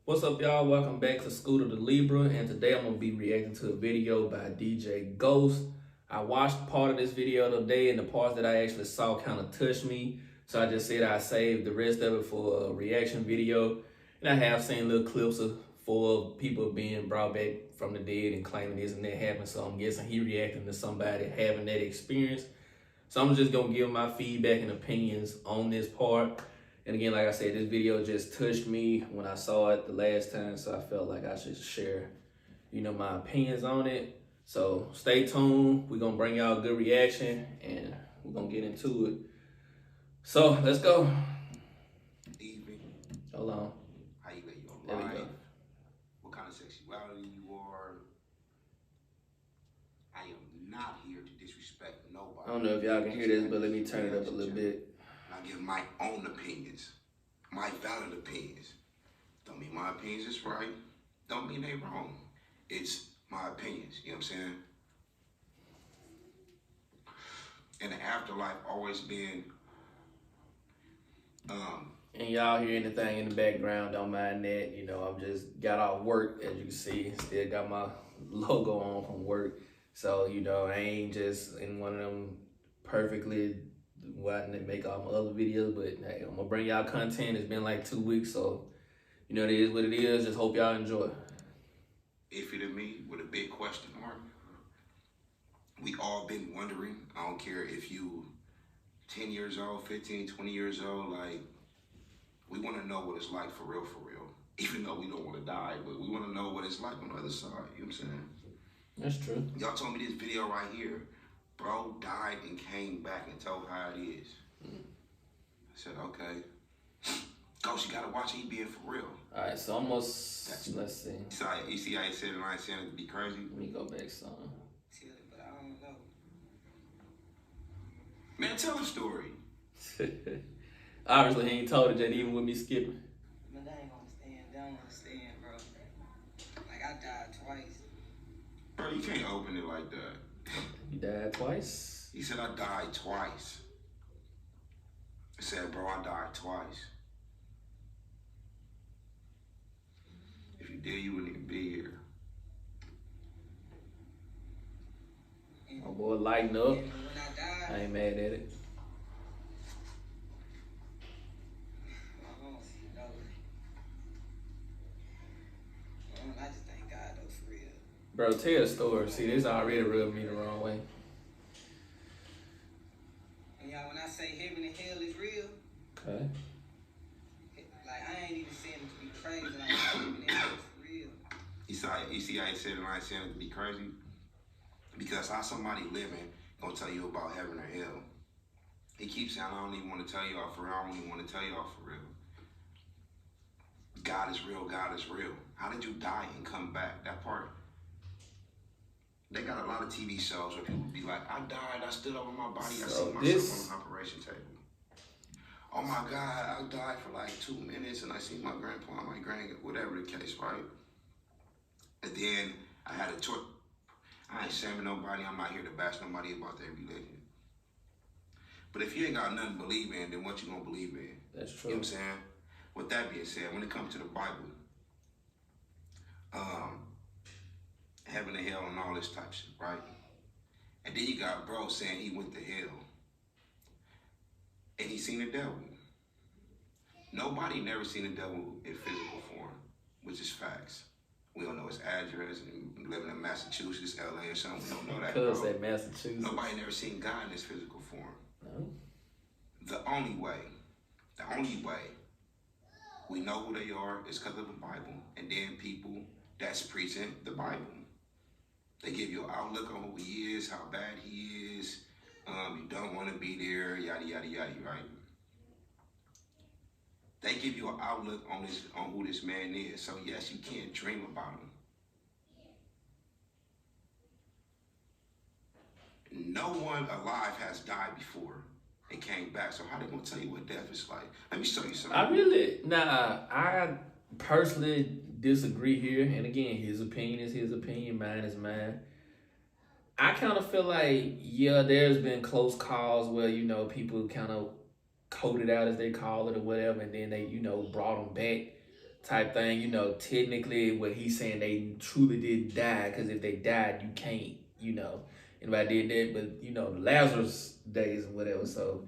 What's up, y'all? Welcome back to Scooter the Libra, and today I'm gonna be reacting to a video by DJ Ghost. I watched part of this video today, and the parts that I actually saw kind of touched me, so I just said I saved the rest of it for a reaction video. And I have seen little clips of people being brought back from the dead and claiming this and that happened, so I'm guessing he reacting to somebody having that experience. So I'm just gonna give my feedback and opinions on this part. And again, like I said, this video just touched me when I saw it the last time, so I felt like I should share, my opinions on it. So stay tuned. We're gonna bring y'all a good reaction, and we're gonna get into it. So let's go. Evening. Hold on. How you live your There we life? go. What kind of sexuality you are? I am not here to disrespect nobody. I don't know if y'all can hear this, but let me turn it up a little bit. I give my own opinions, my valid opinions. Don't mean my opinions is right. Don't mean they wrong. It's my opinions. You know what I'm saying? And the afterlife always been. And y'all hear anything in the background, don't mind that. I'm just got off work, as you can see. Still got my logo on from work. So, I ain't just in one of them perfectly wanting to make all my other videos, but hey, I'm gonna bring y'all content. It's been like 2 weeks, so it is what it is. Just hope y'all enjoy. Iffy to me with a big question mark. We all been wondering. I don't care if you 10 years old, 15, 20 years old, like, we want to know what it's like for real. Even though we don't want to die, but we want to know what it's like on the other side. You know what I'm saying? That's true. Y'all told me this video right here. Bro died and came back and told how it is. I said, okay. Ghost, you gotta watch it. He being for real. All right, so almost, let's see. You see how he said it and I ain't saying it to be crazy? Let me go back some. But I don't know. Man, tell a story. Obviously, he ain't told it yet, even with me skipping. But I ain't understand. They don't understand, bro. Like, I died twice. Bro, you can't open it like that. You died twice? He said, I died twice. I said, bro, I died twice. If you did, you wouldn't even be here. My boy lighten up. And when I died, I ain't mad at it. I just thank God, though, for real. Bro, tell a story. See, this already rubbed me the wrong way. And y'all, when I say heaven and hell is real, Okay. like, I ain't even saying it to be crazy. Like, heaven and hell is for real. You see how he said it and I ain't saying it to be crazy? Because how somebody living gonna tell you about heaven or hell? He keeps saying, I don't even want to tell y'all for real. I don't even want to tell y'all for real. God is real. God is real. How did you die and come back? That part. They got a lot of TV shows where people be like, I died, I stood over my body, I see myself on an operation table. Oh my God, I died for like 2 minutes and I see my grandpa, my grand, whatever the case, right? And then I had a choice. I ain't shaming nobody, I'm not here to bash nobody about their religion. But if you ain't got nothing to believe in, then what you gonna believe in? That's true. You know what I'm saying? With that being said, when it comes to the Bible, heaven and hell and all this type shit, right? And then you got bro saying he went to hell and he seen the devil. Nobody never seen the devil in physical form, which is facts. We don't know his address and living in Massachusetts, LA or something. We don't know that. Cuz at Massachusetts. Nobody never seen God in his physical form. No. The only way we know who they are is because of the Bible. And then people that's preaching the Bible. They give you an outlook on who he is, how bad he is. You don't want to be there, yada, yada, yada, right? They give you an outlook on who this man is. So yes, you can't dream about him. No one alive has died before and came back. So how they gonna tell you what death is like? Let me show you something. I personally disagree here. And again, his opinion is his opinion, mine is mine. I kind of feel like, yeah, there's been close calls where, people kind of coded out, as they call it, or whatever, and then they, brought them back. type thing. You know, technically what he's saying, they truly did die, because if they died, you can't, you know, anybody did that, but, you know, the Lazarus days or whatever. So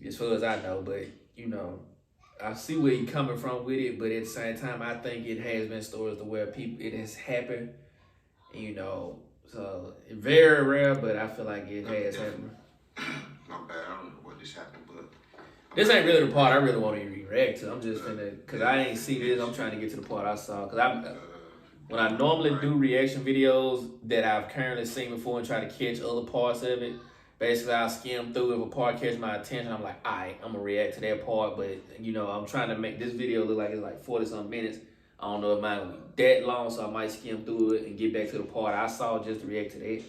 as far as I know, but, you know, I see where you're coming from with it, but at the same time, I think it has been stories to where it has happened, you know, so very rare, but I feel like it has happened. Not bad. I don't know what just happened, but this ain't really the part I really want to react to. I'm just finna, because I ain't see this. I'm trying to get to the part I saw. Because when I normally do reaction videos that I've currently seen before and try to catch other parts of it, basically I'll skim through. If a part catches my attention, I'm like, all right, I'm going to react to that part. But, you know, I'm trying to make this video look like it's like 40-something minutes. I don't know if mine will be that long, so I might skim through it and get back to the part I saw just to react to that.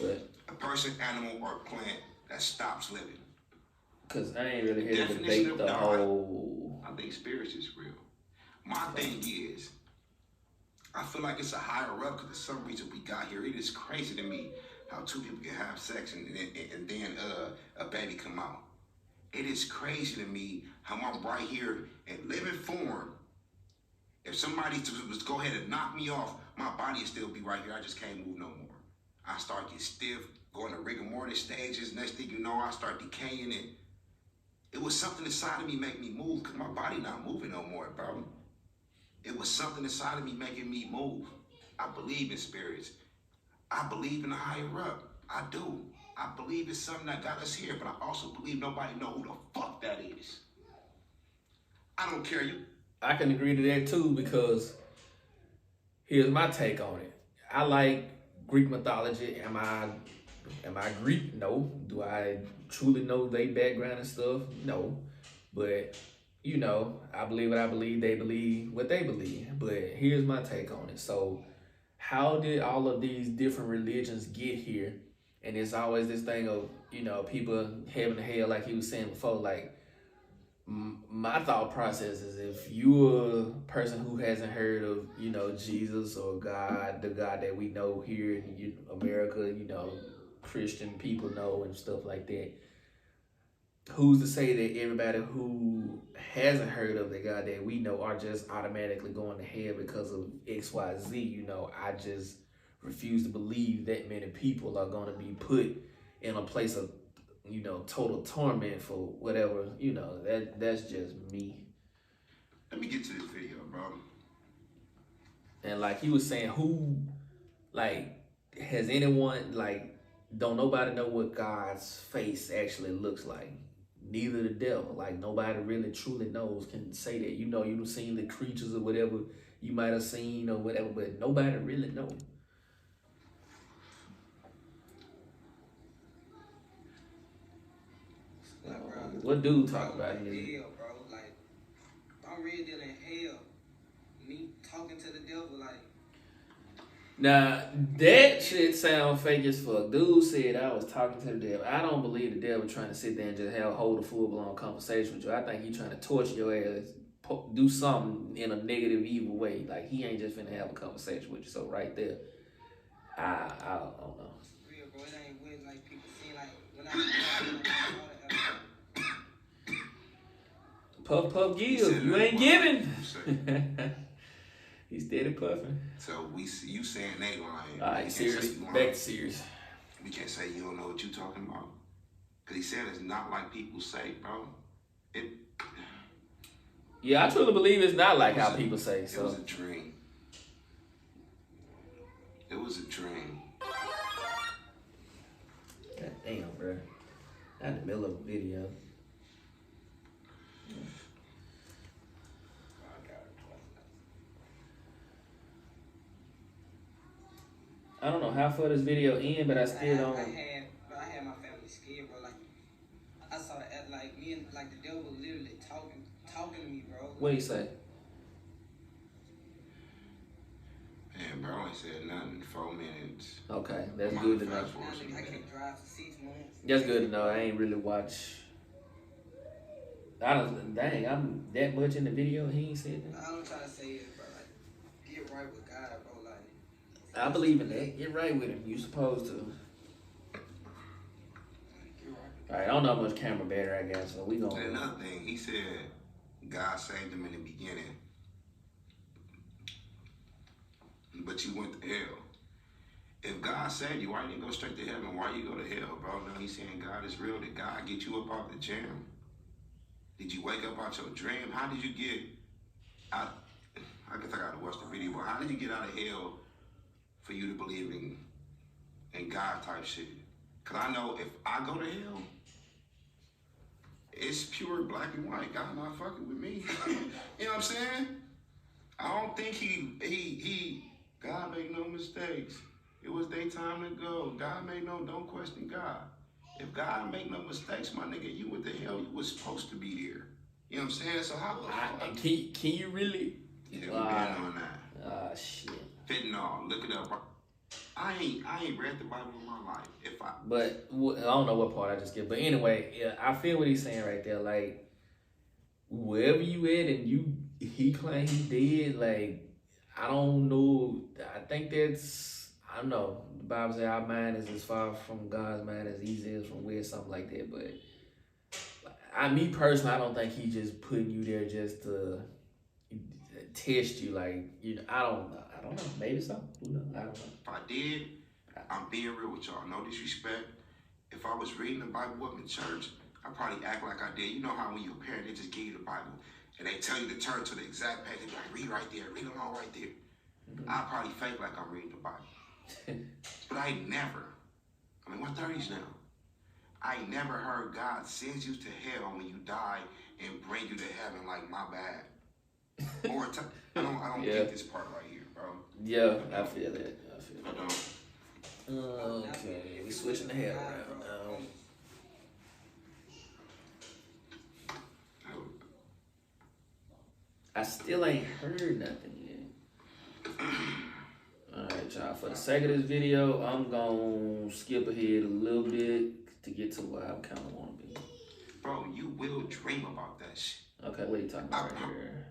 But a person, animal, or plant that stops living. Because I ain't really here to debate the whole... I think spirits is real. My thing is, I feel like it's a higher up because for some reason we got here. It is crazy to me how two people can have sex and then a baby come out. It is crazy to me how I'm right here in living form. If somebody was to go ahead and knock me off, my body would still be right here. I just can't move no more. I start getting stiff, going to rigor mortis stages. Next thing you know, I start decaying and it was something inside of me making me move because my body not moving no more, bro. It was something inside of me making me move. I believe in spirits. I believe in the higher up. I do. I believe it's something that got us here, but I also believe nobody know who the fuck that is. I don't care. I can agree to that too, because here's my take on it. I like Greek mythology. Am I Greek? No. Do I truly know their background and stuff? No. But, you know, I believe what I believe. They believe what they believe. But here's my take on it. So how did all of these different religions get here? And it's always this thing of, you know, people heaven and hell, like he was saying before. Like, my thought process is, if you're a person who hasn't heard of, you know, Jesus or God, the God that we know here in America, you know, Christian people know and stuff like that, who's to say that everybody who hasn't heard of the God that we know are just automatically going to hell because of XYZ? You know, I just refuse to believe that many people are going to be put in a place of, you know, total torment for whatever, you know, that's just me. Let me get to this video, bro. And like he was saying, who, like, has anyone, like, don't nobody know what God's face actually looks like? Neither the devil. Like, nobody really truly knows, can say that. You know, you've seen the creatures or whatever you might have seen or whatever, but nobody really knows. What dude talk about it? Hell, bro. Like, I'm really dealing in hell. Me talking to the devil, like. Now, that shit sound fake as fuck. Dude said I was talking to the devil. I don't believe the devil trying to sit there and just hold a full-blown conversation with you. I think he trying to torture your ass, do something in a negative, evil way. Like, he ain't just finna have a conversation with you. So right there, I don't know. Real, bro. It ain't weird like people see, like, when Puff, give. You ain't giving. He's steady puffing. So we see you saying they lying. All right, serious. Back to serious. We can't say you don't know what you talking about. Because he said it's not like people say, bro. Yeah, I truly believe it's not like how people say. So. It was a dream. It was a dream. God damn, bro. Not in the middle of a video. I don't know how far this video in, but I still don't. I had my family scared, bro. Like, I saw that, like, me and, like, the devil literally talking to me, bro. What do you say? Man, bro, I ain't said nothing in 4 minutes. Okay, that's good to know. I can't drive for 6 months. That's good to know. I ain't really watch. Dang, I'm that much in the video. He ain't said that. All I'm trying to say is, bro, like, get right with God, bro. Like, I believe in that. Get right with him. You supposed to. All right, I don't know how much camera battery I got, so we gonna. And another thing, he said God saved him in the beginning. but you went to hell. If God saved you, why you didn't go straight to heaven? Why you go to hell, bro? No, he's saying God is real. Did God get you up out the jam? Did you wake up out your dream? How did you get out? I guess I gotta watch the video, but how did you get out of hell for you to believe in God type shit? Cause I know if I go to hell, it's pure black and white. God not fucking with me. You know what I'm saying? I don't think God made no mistakes. It was their time to go. God made don't question God. If God make no mistakes, my nigga, you what the hell you was supposed to be there. You know what I'm saying? So how can you really? Yeah, we been on that. Shit. Fentanyl, look it up. I ain't read the Bible in my life. But I don't know what part I just get. But anyway, yeah, I feel what he's saying right there. Like, wherever you at and he claimed he did, like, I don't know. I think I don't know. The Bible says our mind is as far from God's mind as easy is from where, something like that. But me personally, I don't think he just putting you there just to test you. Like, I don't know. Maybe so. Who knows? I don't know. If I did, I'm being real with y'all. No disrespect. If I was reading the Bible up in church, I'd probably act like I did. You know how when you're a parent, they just give you the Bible and they tell you to turn to the exact page. They be like, read right there, read along right there. Mm-hmm. I'd probably fake like I'm reading the Bible. But I ain't never, I'm in my 30s now. I ain't never heard God sends you to hell when you die and bring you to heaven like my bad. Or I don't get this part right here, bro. Yeah, I feel that. I don't. Okay, we switching the hell around now. I still ain't heard nothing yet. Alright, y'all. For the sake of this video, I'm gonna skip ahead a little bit to get to where I kind of want to be. Bro, you will dream about that shit. Okay, what are you talking about right here?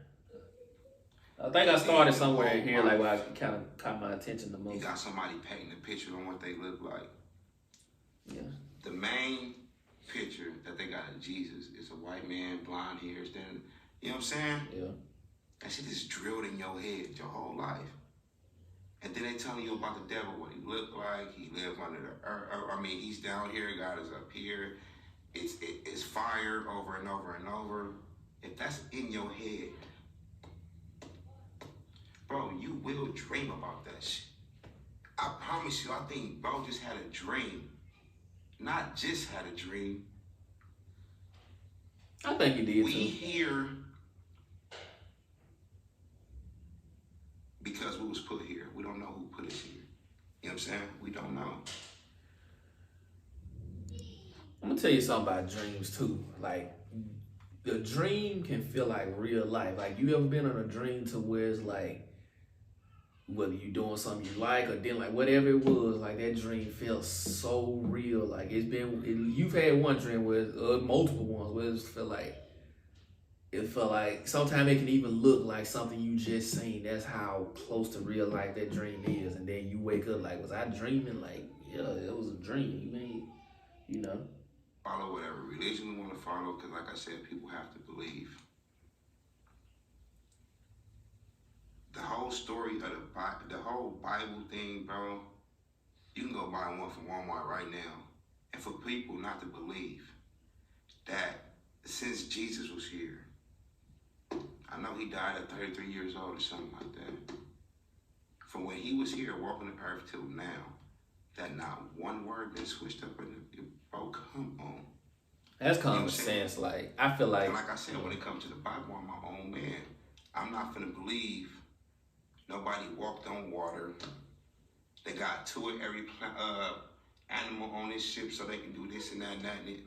I think I started somewhere in here, like where I kind of caught my attention the most. You got somebody painting a picture on what they look like. Yeah. The main picture that they got of Jesus is a white man, blonde hair, standing. You know what I'm saying? Yeah. That shit is drilled in your head your whole life. And then they telling you about the devil, what he looked like. He lived under the earth. I mean, he's down here. God is up here. It's fire over and over and over. If that's in your head, bro, you will dream about that shit. I promise you, I think bro just had a dream. Not just had a dream. I think he did we too. We here because we was put here. We don't know who put us here. You know what I'm saying? We don't know. I'm gonna tell you something about dreams too. Like, the dream can feel like real life. Like, you ever been on a dream to where it's like, whether you doing something you like or didn't like, whatever it was, like that dream felt so real. Like you've had one dream where multiple ones where it felt like sometimes it can even look like something you just seen. That's how close to real life that dream is. And then you wake up like, was I dreaming? Like, yeah, it was a dream. You know. Follow whatever religion we want to follow, because like I said, people have to believe. The whole story of the whole Bible thing, bro, you can go buy one from Walmart right now. And for people not to believe that since Jesus was here, I know he died at 33 years old or something like that. From when he was here walking the earth till now, that not one word been switched up in it. Bro, come on. That's common sense. Like, I feel like... And like I said, when it comes to the Bible, I'm my own man. I'm not finna believe nobody walked on water. They got to it, every animal on this ship so they can do this and that and that. And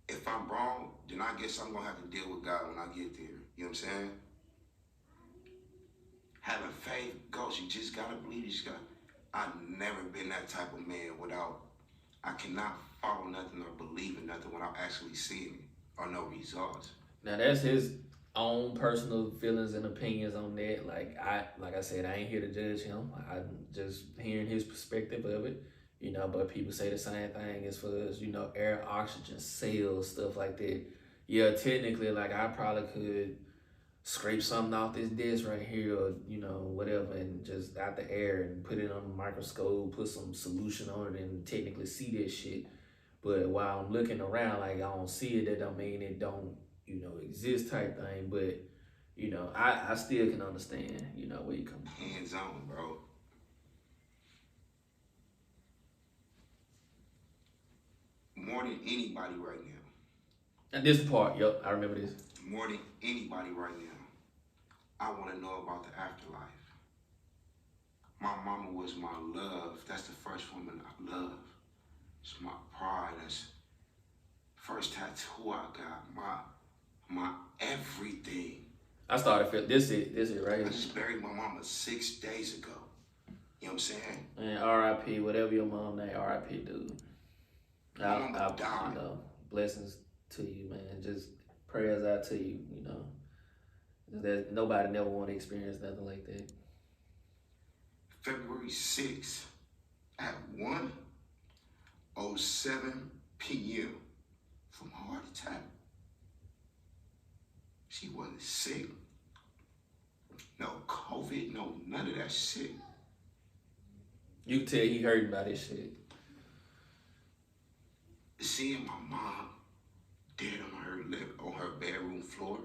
if I'm wrong, then I guess I'm going to have to deal with God when I get there. You know what I'm saying? Having faith, goes, you just got to believe. I've never been that type of man I cannot follow nothing or believe in nothing without actually seeing it or no results. Now, that's his own personal feelings and opinions on that. Like I said, I ain't here to judge him. I'm just hearing his perspective of it, but people say the same thing as far as, air, oxygen, cells, stuff like that. Yeah, technically, like, I probably could scrape something off this disc right here, or you know, whatever, and just out the air and put it on the microscope, put some solution on it, and technically see this shit. But while I'm looking around, like I don't see it, that don't mean it don't, you know, exist type thing. But you know, I still can understand, you know, where you come from. Hands on, bro. More than anybody right now. And this part, yup, I remember this. More than anybody right now, I want to know about the afterlife. My mama was my love. That's the first woman I love. It's my pride. That's first tattoo I got. My everything. I started feeling this is right here. I just buried my mama 6 days ago. You know what I'm saying? And R.I.P. whatever your mom name, R.I.P. dude. I you know, blessings to you, man. Just prayers out to you, you know. There's nobody never want to experience nothing like that. February 6th at 1:07 p.m. from heart attack. She wasn't sick. No COVID, no none of that shit. You can tell he hurting by this shit. Seeing my mom dead on her bedroom floor.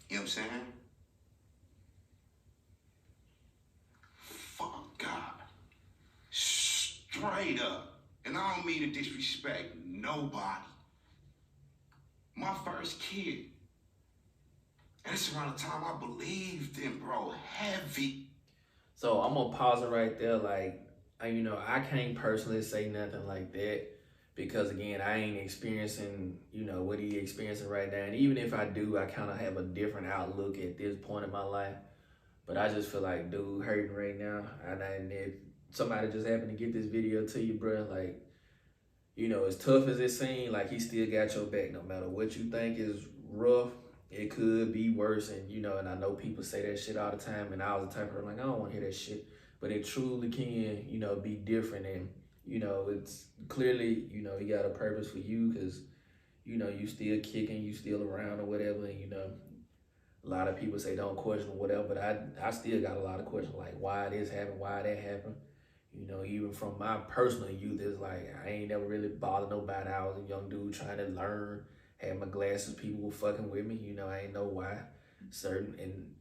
You know what I'm saying? Fuck God. Straight up. And I don't mean to disrespect nobody. My first kid. And it's around the time I believed in, bro, heavy. So I'm gonna pause it right there. Like, you know, I can't personally say nothing like that because again, I ain't experiencing, you know, what he experiencing right now. And even if I do, I kind of have a different outlook at this point in my life. But I just feel like, dude, hurting right now. And if somebody just happened to get this video to you, bro, like, you know, as tough as it seems, like he still got your back no matter what you think is rough. It could be worse, and you know, and I know people say that shit all the time, and I was the type of person like, I don't want to hear that shit, but it truly can, you know, be different, and you know, it's clearly, you know, you got a purpose for you, because you know, you still kicking, you still around or whatever, and you know, a lot of people say don't question whatever, but I still got a lot of questions like why this happened, why that happened. You know, even from my personal youth, it's like I ain't never really bothered nobody. I was a young dude trying to learn. Had my glasses, people were fucking with me, you know, I ain't know why. And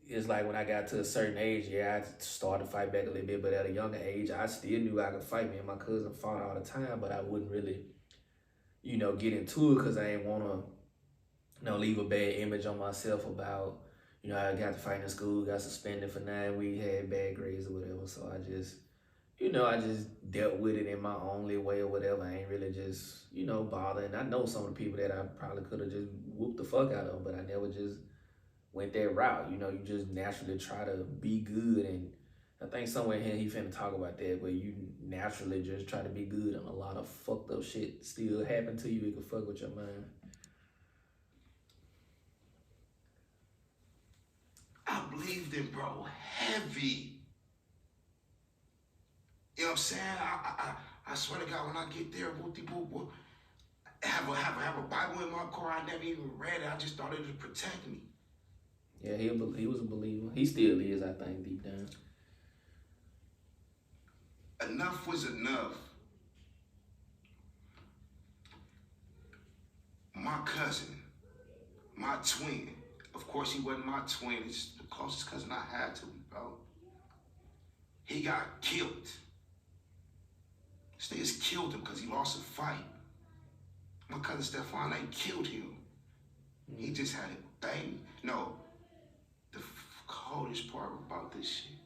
it's like when I got to a certain age, yeah, I started to fight back a little bit, but at a younger age, I still knew I could fight. Me and my cousin fought all the time, but I wouldn't really, you know, get into it because I didn't want to, you know, leave a bad image on myself about, you know, I got to fight in school, got suspended for 9 weeks, had bad grades or whatever, so I just, you know, I just dealt with it in my own little way or whatever. I ain't really just, you know, bother. And I know some of the people that I probably could have just whooped the fuck out of, but I never just went that route. You know, you just naturally try to be good. And I think somewhere here he finna talk about that, where you naturally just try to be good and a lot of fucked up shit still happen to you. It can fuck with your mind. I believed in, bro, heavy. You know what I'm saying? I swear to God, when I get there, whoop-de-whoop, have a Bible in my car. I never even read it. I just thought it would protect me. Yeah, he was a believer. He still is, I think, deep down. Enough was enough. My cousin, my twin. Of course, he wasn't my twin. It's the closest cousin I had to him, bro. He got killed. This niggas killed him because he lost a fight. My cousin Stefan, they killed him. He just had a baby. No, the coldest part about this shit,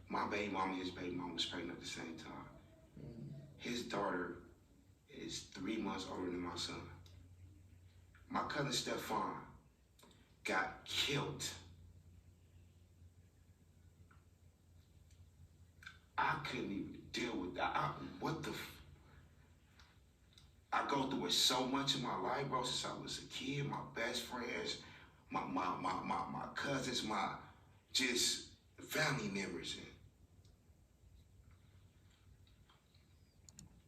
my baby mama and his baby mama was pregnant at the same time. His daughter is 3 months older than my son. My cousin Stefan got killed. I couldn't even deal with that. I go through it so much in my life, bro, since I was a kid. My best friends, my cousins, my just family members.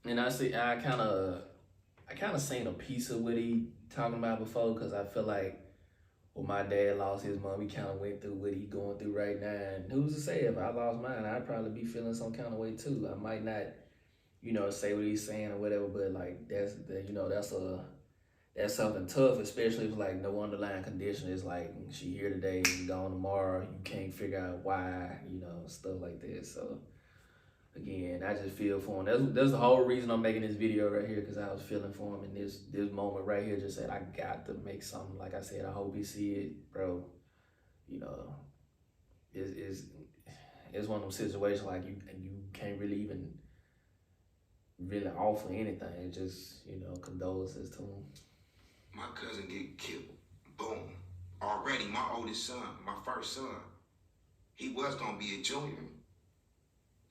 And I kind of seen a piece of what he talking about before, because I feel like Well, my dad lost his mom. He kind of went through what he going through right now. And who's to say if I lost mine, I'd probably be feeling some kind of way too. I might not, say what he's saying or whatever, but like that's something tough, especially if like no underlying condition. It's like she here today and gone tomorrow. You can't figure out why, stuff like that. So again, I just feel for him. That's the whole reason I'm making this video right here, because I was feeling for him in this moment right here. Just said I got to make something. Like I said, I hope he see it, bro. You know, it's one of those situations like you can't really even really offer anything. It's just condolences to him. My cousin get killed. Boom. Already, my oldest son, my first son, he was gonna be a junior.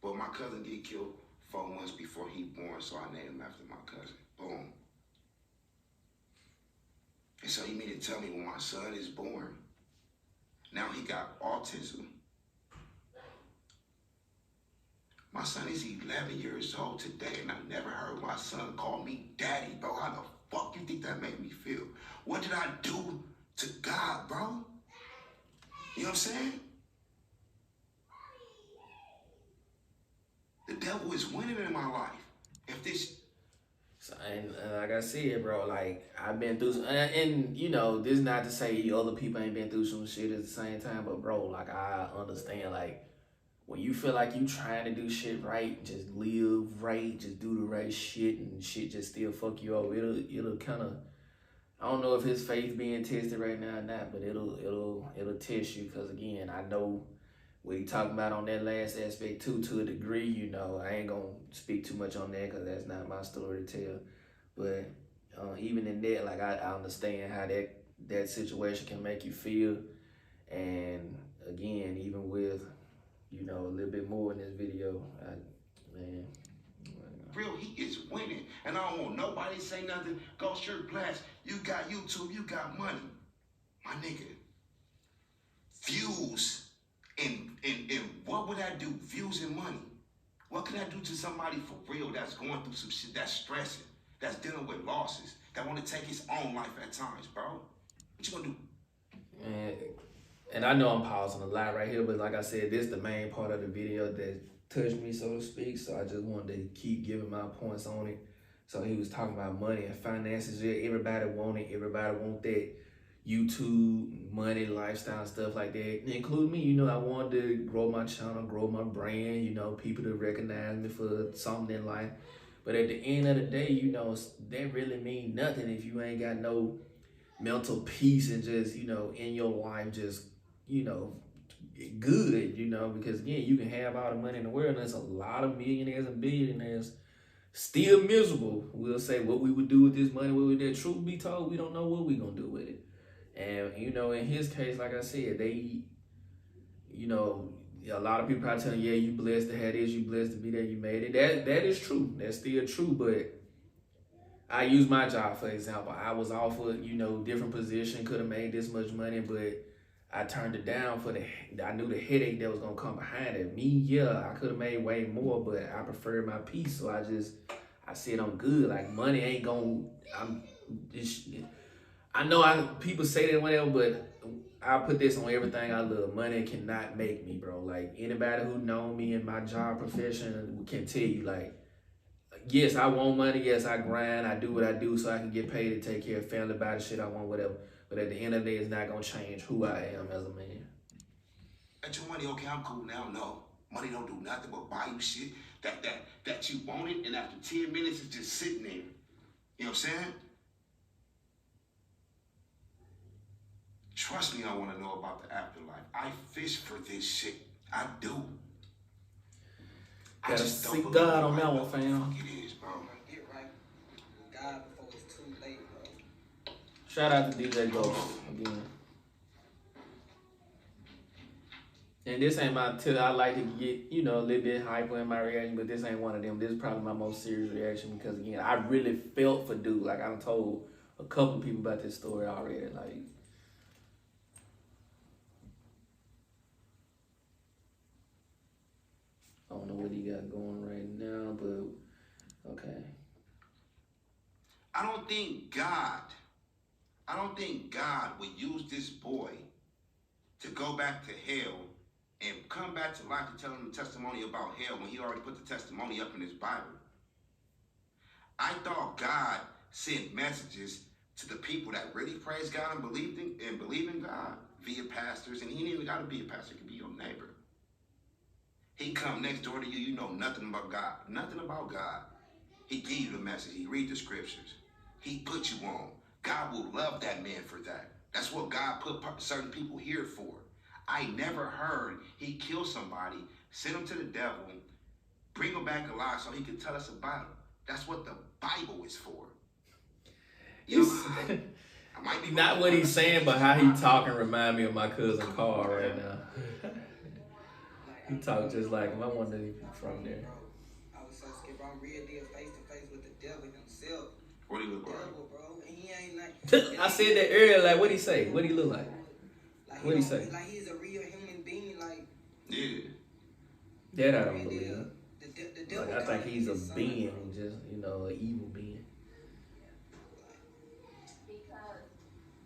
But my cousin get killed 4 months before he born, so I named him after my cousin. Boom. And so you mean to tell me when my son is born, now he got autism? My son is 11 years old today, and I never heard my son call me daddy, bro. How the fuck you think that made me feel? What did I do to God, bro? You know what I'm saying? The devil is winning in my life. If this... So, and like I said, bro, like I've been through, and this is not to say other people ain't been through some shit at the same time, but bro, like I understand, like when you feel like you trying to do shit right, just live right, just do the right shit, and shit just still fuck you over. It'll kind of, I don't know if his faith being tested right now or not, but it'll test you, because again, I know what he talking about on that last aspect too, to a degree. I ain't gonna speak too much on that because that's not my story to tell. But even in that, like I understand how that situation can make you feel. And again, even with a little bit more in this video, man. Real, he is winning, and I don't want nobody to say nothing. Go shirt blast. You got YouTube, you got money, my nigga. Views. And what would I do? Views and money. What can I do to somebody for real that's going through some shit, that's stressing, that's dealing with losses, that want to take his own life at times, bro? What you gonna do? And I know I'm pausing a lot right here, but like I said, this is the main part of the video that touched me, so to speak. So I just wanted to keep giving my points on it. So he was talking about money and finances. Yeah, everybody want it. Everybody want that YouTube, money, lifestyle, stuff like that. Include me, I wanted to grow my channel, grow my brand, people to recognize me for something in life. But at the end of the day, that really mean nothing if you ain't got no mental peace and just, in your life, just, good, because again, you can have all the money in the world, and there's a lot of millionaires and billionaires still miserable. We'll say what we would do with this money, what would that? Truth be told, we don't know what we gonna do with it. And in his case, like I said, they, a lot of people probably telling, yeah, you blessed to have this, you blessed to be there, you made it. That is true. That's still true. But I use my job for example. I was offered, different position, could have made this much money, but I turned it down I knew the headache that was gonna come behind it. Me, yeah, I could have made way more, but I preferred my peace. So I said I'm good. Like money ain't gonna. I know people say that whatever, but I put this on everything I love. Money cannot make me, bro. Like anybody who know me in my job profession can tell you, like, yes, I want money. Yes, I grind. I do what I do so I can get paid to take care of family, buy the shit I want, whatever. But at the end of the day, it's not gonna change who I am as a man. At your money, okay, I'm cool now. No, money don't do nothing but buy you shit that you wanted, and after 10 minutes, it's just sitting there. You know what I'm saying? Trust me, I want to know about the afterlife. I fish for this shit. I do. Gotta seek God on that one, fam. It is, bro. Get right with God before it's too late, bro. Shout out to DJAY again. And this ain't my tip. I like to get, a little bit hyper in my reaction, but this ain't one of them. This is probably my most serious reaction because, again, I really felt for dude. Like, I've told a couple people about this story already. Like, I don't know what he got going right now, but okay. I don't think God, I don't think God would use this boy to go back to hell and come back to life to tell him the testimony about hell when he already put the testimony up in his Bible. I thought God sent messages to the people that really praise God and believe in God via pastors, and he ain't even got to be a pastor. He could be your neighbor. He come next door to you. You know nothing about God. Nothing about God. He give you the message. He read the scriptures. He put you on. God will love that man for that. That's what God put certain people here for. I never heard he killed somebody, sent him to the devil, bring him back alive so he could tell us about him. That's what the Bible is for. You know, I might be not what he's saying, but how he talking remind me of my cousin Carl right now. He talk just like him. I wonder if he's from there. I was so scared, bro. I'm real deal face to face with the devil himself. What do you look like? Devil, bro. And he ain't like. I said that earlier. Like, what he say? What he look like? What he say? Like he's a real human being. Like. Yeah. That I don't believe. The devil. Like, I think he's a being, just an evil being.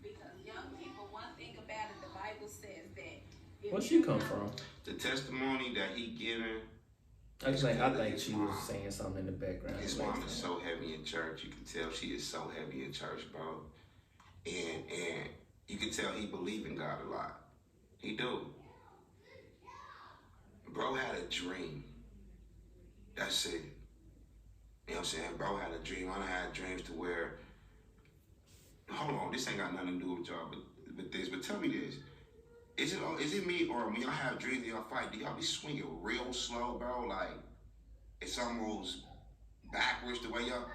Because young people, one thing about it, the Bible says that. Where she come from? The testimony that he given. I think she was saying something in the background. His mom is so heavy in church. You can tell she is so heavy in church, bro. And you can tell he believe in God a lot. He do. Bro had a dream. That's it. You know what I'm saying? Bro had a dream. I done had dreams to where, hold on, this ain't got nothing to do with y'all, but tell me this. Is it me, or when y'all have dreams and y'all fight, do y'all be swinging real slow, bro? Like, it's almost backwards the way y'all...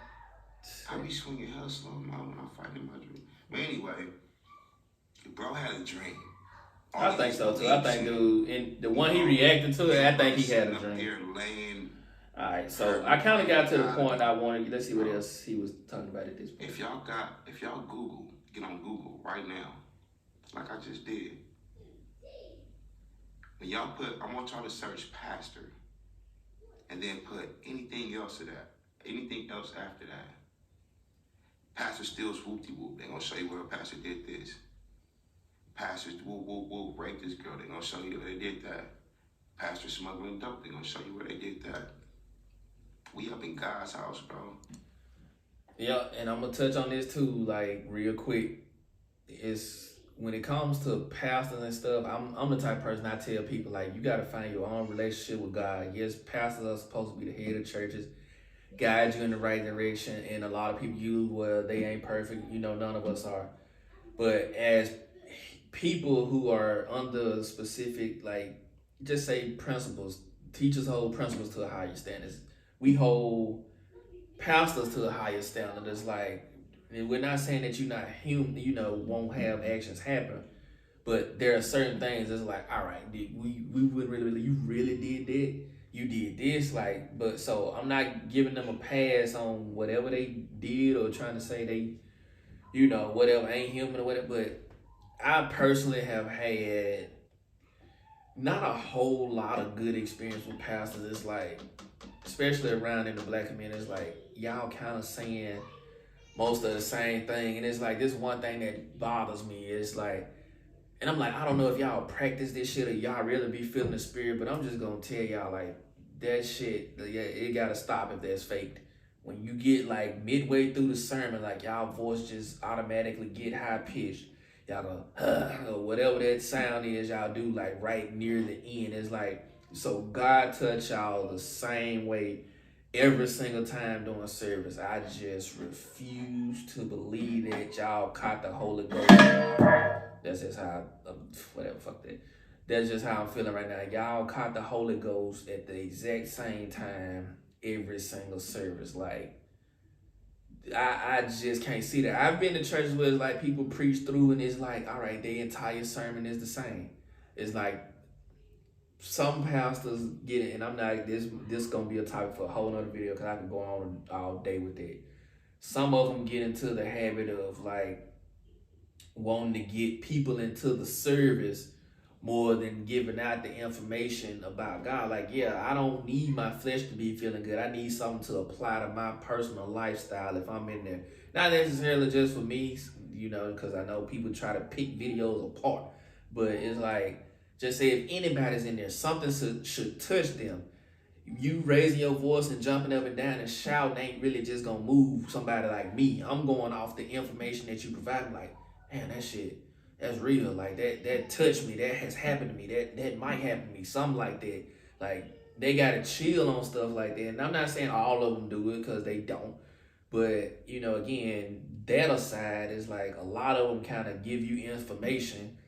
I be swinging hella slow, man, when I fight in my dream. But anyway, bro had a dream. I think so, too. I think, dude, and the one he reacted to it, I think he had a dream. There laying... All right, so I kind of got to the point I wanted. Let's see what else he was talking about at this point. If y'all Google, get on Google right now, like I just did. When y'all I want y'all to search pastor, and then put anything else to that, anything else after that. Pastor Stills whoop-de-whoop. They're gonna show you where a pastor did this. Pastors whoop-whoop-whoop raped this girl. They're gonna show you where they did that. Pastor smuggling dope. They're gonna show you where they did that. We up in God's house, bro. Yeah, and I'm gonna touch on this too, like real quick. It's when it comes to pastors and stuff, I'm the type of person I tell people, like, you gotta find your own relationship with God. Yes, pastors are supposed to be the head of churches, guide you in the right direction, and a lot of people they ain't perfect, none of us are. But as people who are under specific, like, just say principles, teachers hold principles to a higher standard. We hold pastors to a higher standard. It's like, and we're not saying that you're not human, won't have actions happen, but there are certain things that's like, all right, we wouldn't really, you really did that, you did this, like, but so I'm not giving them a pass on whatever they did or trying to say they, whatever, ain't human or whatever, but I personally have had not a whole lot of good experience with pastors. It's like, especially around in the black community, it's like y'all kind of saying most of the same thing, and it's like this one thing that bothers me. It's like, and I'm like, I don't know if y'all practice this shit or y'all really be feeling the spirit, but I'm just gonna tell y'all, like, that shit, yeah, it gotta stop if that's faked. When you get like midway through the sermon, like y'all voice just automatically get high pitched. Y'all go, or whatever that sound is y'all do, like right near the end. It's like, so God touch y'all the same way every single time during service. I just refuse to believe that y'all caught the Holy Ghost. That's just how, whatever, fuck that. That's just how I'm feeling right now. Y'all caught the Holy Ghost at the exact same time every single service. Like, I just can't see that. I've been to churches where it's like people preach through and it's like, all right, their entire sermon is the same. It's like some pastors get it, and I'm not, this gonna be a topic for a whole nother video because I can go on all day with it. Some of them get into the habit of like wanting to get people into the service more than giving out the information about God. Like, yeah, I don't need my flesh to be feeling good. I need something to apply to my personal lifestyle if I'm in there. Not necessarily just for me, you know, because I know people try to pick videos apart. But it's like, just say if anybody's in there, something should touch them. You raising your voice and jumping up and down and shouting ain't really just gonna move somebody like me. I'm going off the information that you provide. Like, man, that shit, that's real. Like that touched me. That has happened to me. That might happen to me. Something like that. Like they gotta chill on stuff like that. And I'm not saying all of them do it because they don't. But you know, again, that aside is like a lot of them kind of give you information.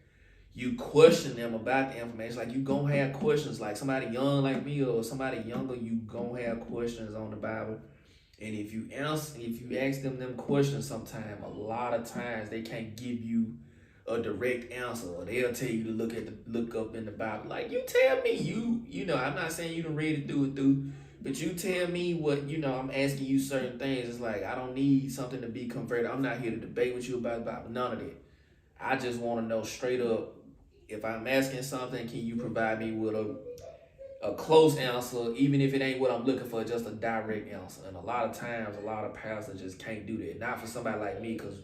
You question them about the information. Like you gonna have questions. Like somebody young like me or somebody younger, you gonna have questions on the Bible. And if you ask them questions, sometime a lot of times they can't give you a direct answer, or they'll tell you to look up in the Bible. Like you tell me, you know, I'm not saying you to read it through, but you tell me what, you know, I'm asking you certain things. It's like I don't need something to be converted. I'm not here to debate with you about the Bible. None of that. I just want to know straight up, if I'm asking something, can you provide me with a close answer, even if it ain't what I'm looking for, just a direct answer. And a lot of times, a lot of pastors just can't do that. Not for somebody like me, because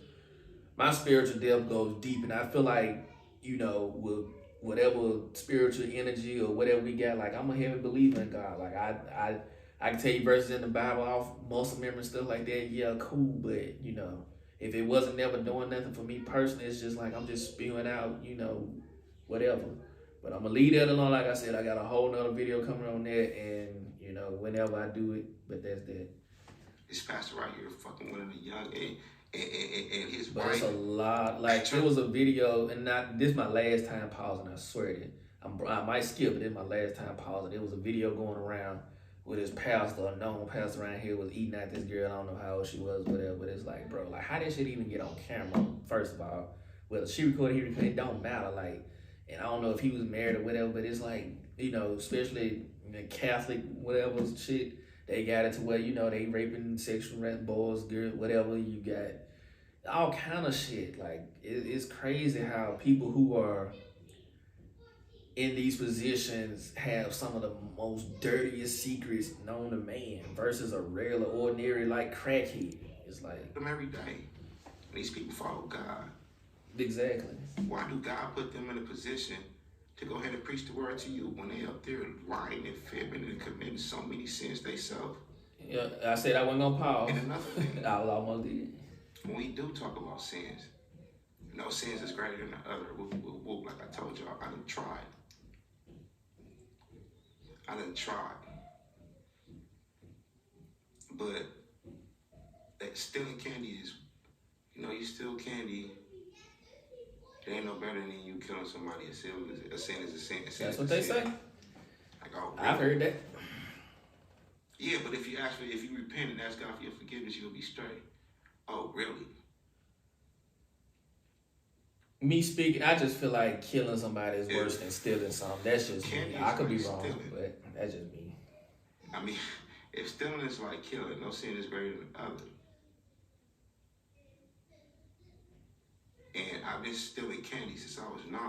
my spiritual depth goes deep, and I feel like, you know, with whatever spiritual energy or whatever we got, like I'm a heavy believer in God. Like I can tell you verses in the Bible off muscle memory and stuff like that. Yeah, cool, but you know, if it wasn't never doing nothing for me personally, it's just like I'm just spewing out, you know, whatever. But I'm gonna leave that alone. Like I said, I got a whole nother video coming on that, and you know, whenever I do it, but that's that. This pastor right here fucking one of the young and his But wife. it's a lot. Like it was a video, and not this my last time pausing. I swear it. I might skip it. This my last time pausing. It was a video going around with his pastor, a known pastor around here, was eating at this girl. I don't know how old she was, whatever. But it's like, bro, like how did shit even get on camera? First of all, whether she recorded, he recorded, it don't matter. Like, and I don't know if he was married or whatever. But it's like, you know, especially Catholic whatever shit. They got it to where, you know, they raping, sexual boys, girls, whatever. You got all kind of shit. Like it's crazy how people who are in these positions have some of the most dirtiest secrets known to man versus a regular, ordinary, like crackhead. It's like them every day. These people follow God. Exactly. Why do God put them in a position to go ahead and preach the word to you when they up there lying and fibbing and committing so many sins themselves? Yeah, I said I wasn't gonna pause. And another thing, I almost did. When we do talk about sins, no sins is greater than the other. Like I told y'all, I done tried. But that stealing candy is, you know, you steal candy. It ain't no better than you killing somebody. A sin is a sin. That's what they say. Like, oh, really? I've heard that. Yeah, but if you repent and ask God for your forgiveness, you'll be straight. Oh, really? Me speaking, I just feel like killing somebody is worse than stealing something. That's just me. I could be wrong, but that's just me. I mean, if stealing is like killing, no sin is greater than the other. And I've been stealing candy since I was 9.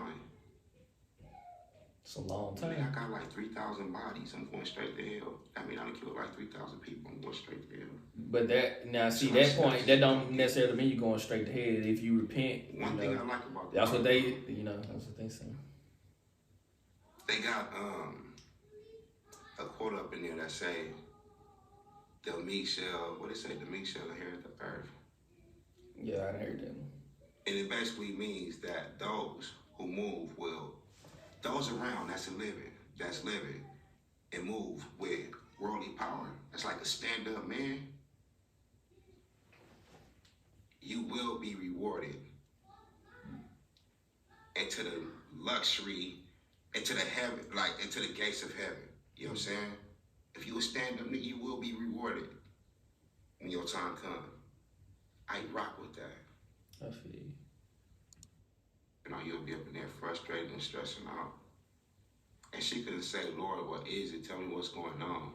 It's a long time. I mean, I got like 3,000 bodies. I'm going straight to hell. I mean, I done killed like 3,000 people. I'm going straight to hell. But that, now see, that point, that don't necessarily mean you're going straight to hell. If you repent, One thing I like about that's what they, you know, that's what they say. They got a quote up in there that say, the meek shall, what it say, the meek shall inherit the earth. Yeah, I heard that. And it basically means that those who move those around that's living and move with worldly power, that's like a stand-up man, you will be rewarded into the luxury, into the heaven, like into the gates of heaven. You know what I'm saying? If you a stand-up nigga, you will be rewarded when your time comes. I rock with that. I feel you. You know, you'll be up in there frustrated and stressing out. And she couldn't say, Lord, what is it? Tell me what's going on.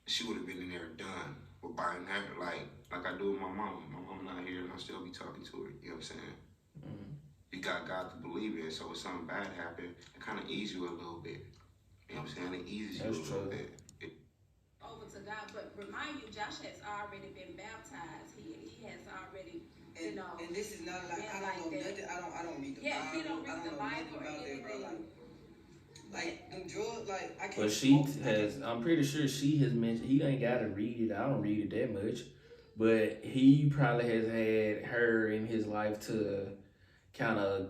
She would have been in there done with buying her, like I do with my mom. My mom not here and I'll still be talking to her. You know what I'm saying? Mm-hmm. you got God to believe in. So if something bad happened, it kind of eases you a little bit. You know what I'm saying? It eases you a little bit. Over to God, but remind you, Josh has already been baptized. He has already, and, and this is not like, I don't know nothing. I don't read the Bible. He don't read the Bible or anything. Like them drugs, like I can't. But she has, I'm pretty sure she has mentioned, he ain't got to read it. I don't read it that much. But he probably has had her in his life to kind of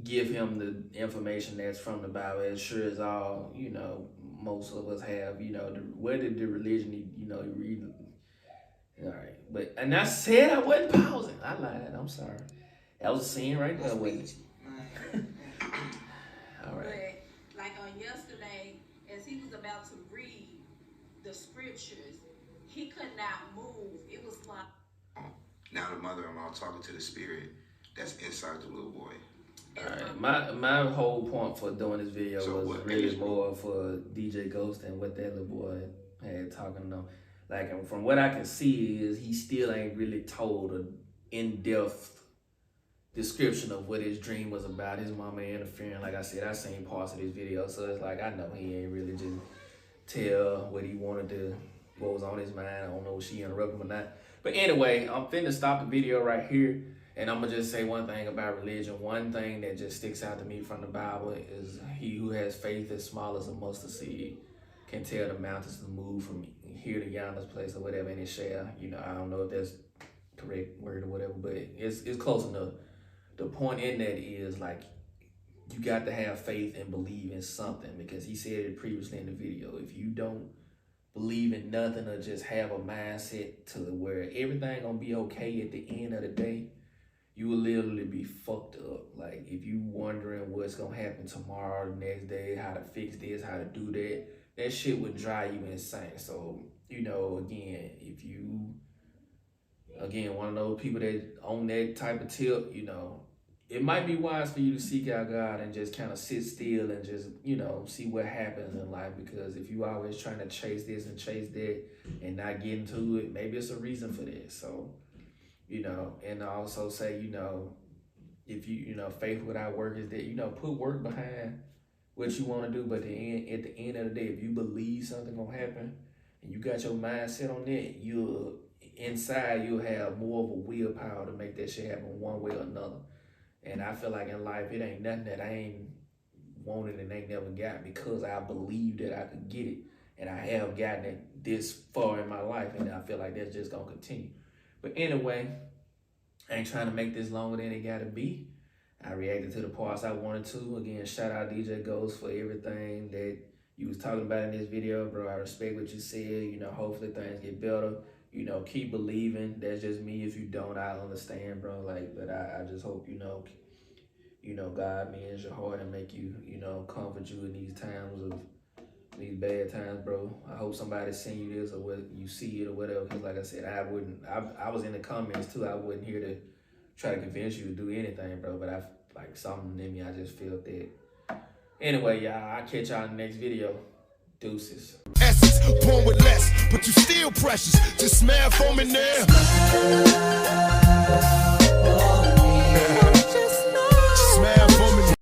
give him the information that's from the Bible, as sure as all, you know, most of us have, you know, where did the religion, you know, you read. All right. But, and I said I wasn't pausing. I lied. I'm sorry. That was a scene right there, wasn't it? All right. But like on yesterday, as he was about to read the scriptures, he could not move. It was like. Now the mother-in-law talking to the spirit that's inside the little boy. Alright, my whole point for doing this video was really more for DJ Ghost and what that little boy had talking to them. Like, from what I can see is he still ain't really told an in-depth description of what his dream was about. His mama interfering. Like I said, I seen parts of this video, so it's like I know he ain't really just tell what he wanted to, what was on his mind. I don't know if she interrupted him or not. But anyway, I'm finna stop the video right here. And I'm going to just say one thing about religion. One thing that just sticks out to me from the Bible is he who has faith as small as a mustard seed can tell the mountains to move from here to yonder's place or whatever, and it shall. You know, I don't know if that's correct word or whatever, but it's close enough. The point in that is, like, you got to have faith and believe in something, because he said it previously in the video. If you don't believe in nothing or just have a mindset to where everything going to be okay at the end of the day, you will literally be fucked up. Like, if you wondering what's gonna happen tomorrow, the next day, how to fix this, how to do that, that shit would drive you insane. So, you know, again, if you, one of those people that on that type of tip, you know, it might be wise for you to seek out God and just kind of sit still and just, you know, see what happens in life. Because if you always trying to chase this and chase that and not get into it, maybe it's a reason for this. So, you know, and I also say, you know, if you know, faith without work is that, you know, put work behind what you want to do. But at the end of the day, if you believe something gonna happen and you got your mind set on that, you'll have more of a willpower to make that shit happen one way or another. And I feel like in life, it ain't nothing that I ain't wanted and ain't never got, because I believed that I could get it. And I have gotten it this far in my life, and I feel like that's just gonna continue. But anyway, I ain't trying to make this longer than it gotta be. I reacted to the parts I wanted to. Again, shout out DJ Ghost for everything that you was talking about in this video, bro. I respect what you said. You know, hopefully things get better. You know, keep believing. That's just me. If you don't, I understand, bro. Like, but I just hope, you know, God means your heart and make you, you know, comfort you in these times of these bad times, bro. I hope somebody seen you this or what you see it or whatever. Because like I said, I was in the comments too. I wasn't here to try to convince you to do anything, bro. But I like something in me. I just felt that. Anyway, y'all, I'll catch y'all in the next video. Deuces. Essence, born with less, but you still precious. Just smell for me now.